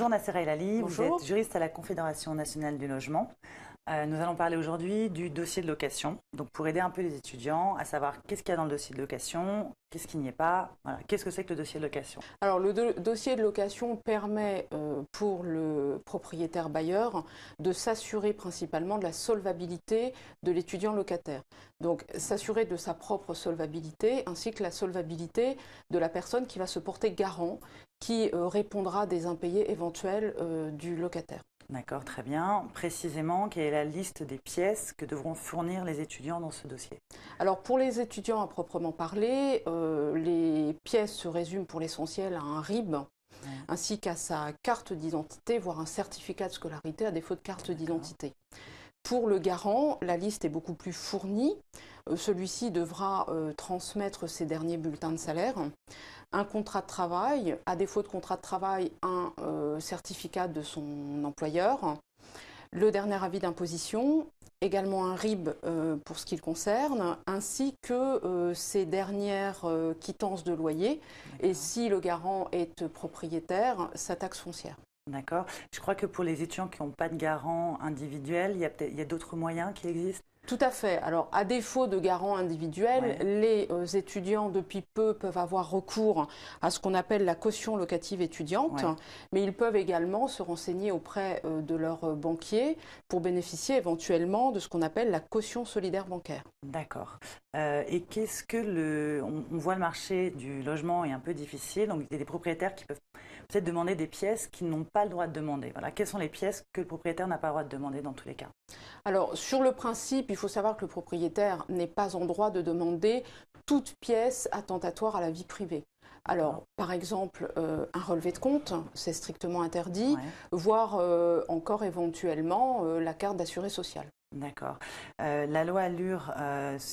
Bonjour Nasser El-Ali, vous Bonjour. êtes juriste à la Confédération nationale du logement. Nous allons parler aujourd'hui du dossier de location. Donc pour aider un peu les étudiants à savoir qu'est-ce qu'il y a dans le dossier de location, qu'est-ce qui n'y est pas, voilà. Qu'est-ce que c'est que le dossier de location? Alors le dossier de location permet pour le propriétaire bailleur de s'assurer principalement de la solvabilité de l'étudiant locataire. Donc s'assurer de sa propre solvabilité ainsi que la solvabilité de la personne qui va se porter garant, qui répondra des impayés éventuels du locataire. D'accord, très bien. Précisément, quelle est la liste des pièces que devront fournir les étudiants dans ce dossier? Alors pour les étudiants à proprement parler, les pièces se résument pour l'essentiel à un RIB, ainsi qu'à sa carte d'identité, voire un certificat de scolarité à défaut de carte d'identité. Pour le garant, la liste est beaucoup plus fournie. Celui-ci devra transmettre ses derniers bulletins de salaire, un contrat de travail, à défaut de contrat de travail, un certificat de son employeur, le dernier avis d'imposition, également un RIB pour ce qui le concerne, ainsi que ses dernières quittances de loyer, et si le garant est propriétaire, sa taxe foncière. D'accord. Je crois que pour les étudiants qui n'ont pas de garant individuel, il y a d'autres moyens qui existent? Tout à fait. Alors, à défaut de garant individuel, les étudiants depuis peu peuvent avoir recours à ce qu'on appelle la caution locative étudiante, mais ils peuvent également se renseigner auprès de leur banquier pour bénéficier éventuellement de ce qu'on appelle la caution solidaire bancaire. D'accord. Et qu'est-ce que on voit le marché du logement est un peu difficile, donc il y a des propriétaires qui peuvent peut-être demander des pièces qu'ils n'ont pas le droit de demander. Voilà. Quelles sont les pièces que le propriétaire n'a pas le droit de demander dans tous les cas? Alors, sur le principe, il faut savoir que le propriétaire n'est pas en droit de demander toute pièce attentatoire à la vie privée. Alors, par exemple, un relevé de compte, c'est strictement interdit, voire encore éventuellement la carte d'assuré social. D'accord. La loi ALUR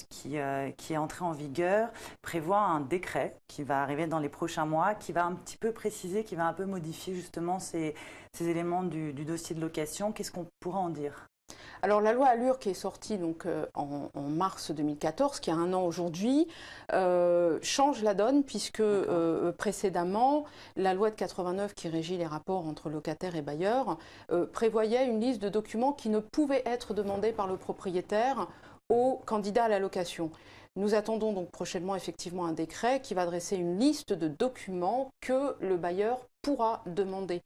qui est entrée en vigueur prévoit un décret qui va arriver dans les prochains mois, qui va un petit peu préciser, qui va un peu modifier justement ces éléments du dossier de location. Qu'est-ce qu'on pourra en dire? Alors la loi ALUR qui est sortie donc, en mars 2014, qui a un an aujourd'hui, change la donne puisque précédemment, la loi de 89 qui régit les rapports entre locataires et bailleurs prévoyait une liste de documents qui ne pouvaient être demandés par le propriétaire aux candidats à la location. Nous attendons donc prochainement effectivement un décret qui va dresser une liste de documents que le bailleur pourra demander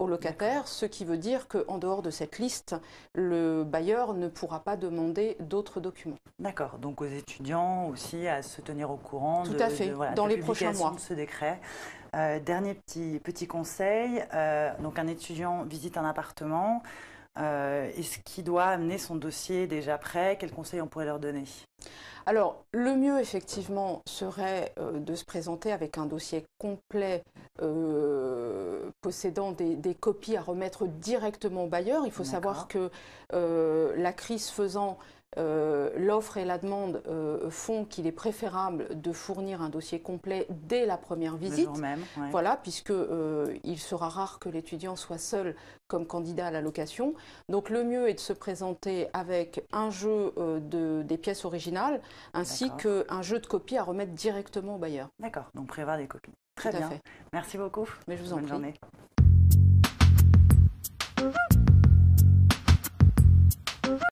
au locataire, ce qui veut dire qu'en dehors de cette liste, le bailleur ne pourra pas demander d'autres documents. D'accord, donc aux étudiants aussi à se tenir au courant dans les prochains mois de ce décret. Dernier petit conseil, donc un étudiant visite un appartement, est-ce qu'il doit amener son dossier déjà prêt? Quels conseils on pourrait leur donner? Alors, le mieux, effectivement, serait de se présenter avec un dossier complet possédant des copies à remettre directement au bailleur. Il faut savoir que la crise faisant, l'offre et la demande font qu'il est préférable de fournir un dossier complet dès la première visite. Le jour même, Voilà, puisque il sera rare que l'étudiant soit seul comme candidat à la location. Donc le mieux est de se présenter avec un jeu des pièces originales ainsi qu'un jeu de copies à remettre directement au bailleur. D'accord, donc prévoir des copies. Très bien. Merci beaucoup. Mais je vous en prie. Bonne journée.